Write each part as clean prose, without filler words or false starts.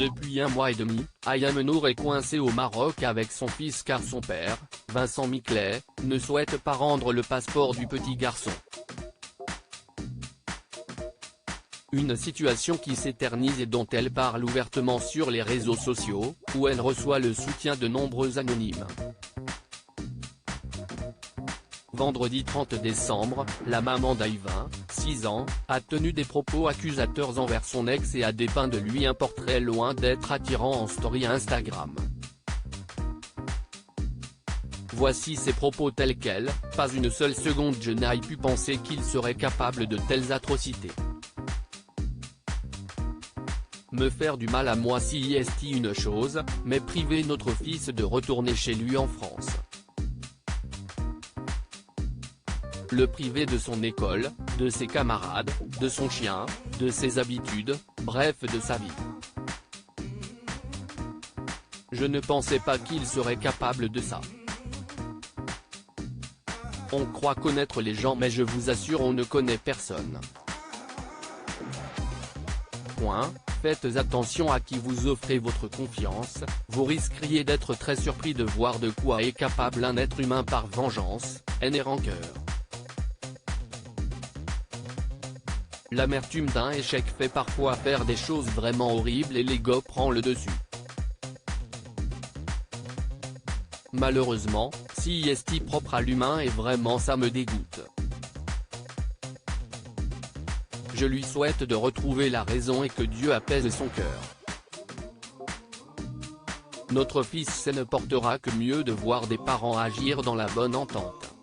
Depuis 1 mois et demi, Ayem Nour est coincé au Maroc avec son fils car son père, Vincent Miclet, ne souhaite pas rendre le passeport du petit garçon. Une situation qui s'éternise et dont elle parle ouvertement sur les réseaux sociaux, où elle reçoit le soutien de nombreux anonymes. Vendredi 30 décembre, la maman d'Ayvin, 6 ans, a tenu des propos accusateurs envers son ex et a dépeint de lui un portrait loin d'être attirant en story Instagram. Voici ses propos tels quels: « Pas une seule seconde je n'ai pu penser qu'il serait capable de telles atrocités. Me faire du mal à moi si est une chose, mais priver notre fils de retourner chez lui en France. Le priver de son école, de ses camarades, de son chien, de ses habitudes, bref de sa vie. Je ne pensais pas qu'il serait capable de ça. On croit connaître les gens mais je vous assure on ne connaît personne. Point. Faites attention à qui vous offrez votre confiance, vous risqueriez d'être très surpris de voir de quoi est capable un être humain par vengeance, haine et rancœur. L'amertume d'un échec fait parfois faire des choses vraiment horribles et l'ego prend le dessus. Malheureusement, si est propre à l'humain et vraiment ça me dégoûte. Je lui souhaite de retrouver la raison et que Dieu apaise son cœur. Notre fils ne portera que mieux de voir des parents agir dans la bonne entente. »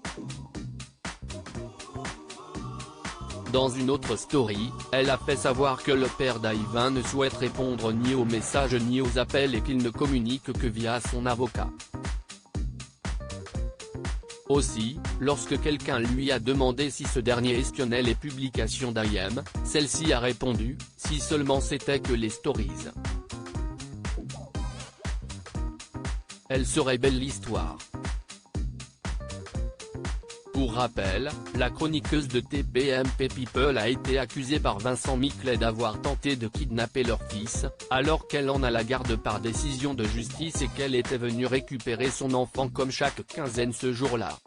Dans une autre story, elle a fait savoir que le père d'Ayvin ne souhaite répondre ni aux messages ni aux appels et qu'il ne communique que via son avocat. Aussi, lorsque quelqu'un lui a demandé si ce dernier espionnait les publications d'Ayem, celle-ci a répondu, si seulement c'était que les stories. Elle serait belle l'histoire. Pour rappel, la chroniqueuse de TPMP People a été accusée par Vincent Miclet d'avoir tenté de kidnapper leur fils, alors qu'elle en a la garde par décision de justice et qu'elle était venue récupérer son enfant comme chaque quinzaine ce jour-là.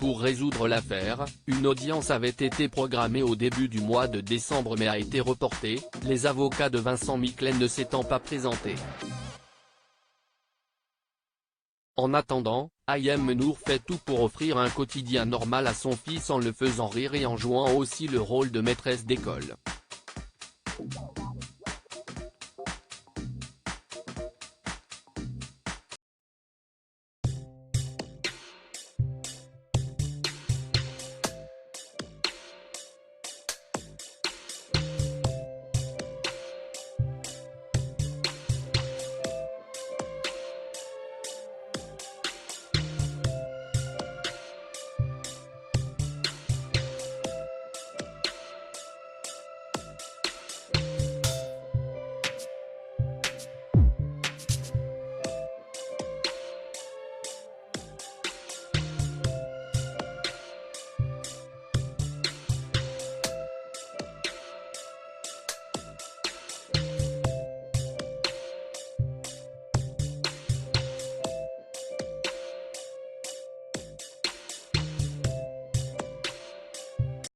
Pour résoudre l'affaire, une audience avait été programmée au début du mois de décembre mais a été reportée, les avocats de Vincent Miclet ne s'étant pas présentés. En attendant, Ayem Nour fait tout pour offrir un quotidien normal à son fils en le faisant rire et en jouant aussi le rôle de maîtresse d'école.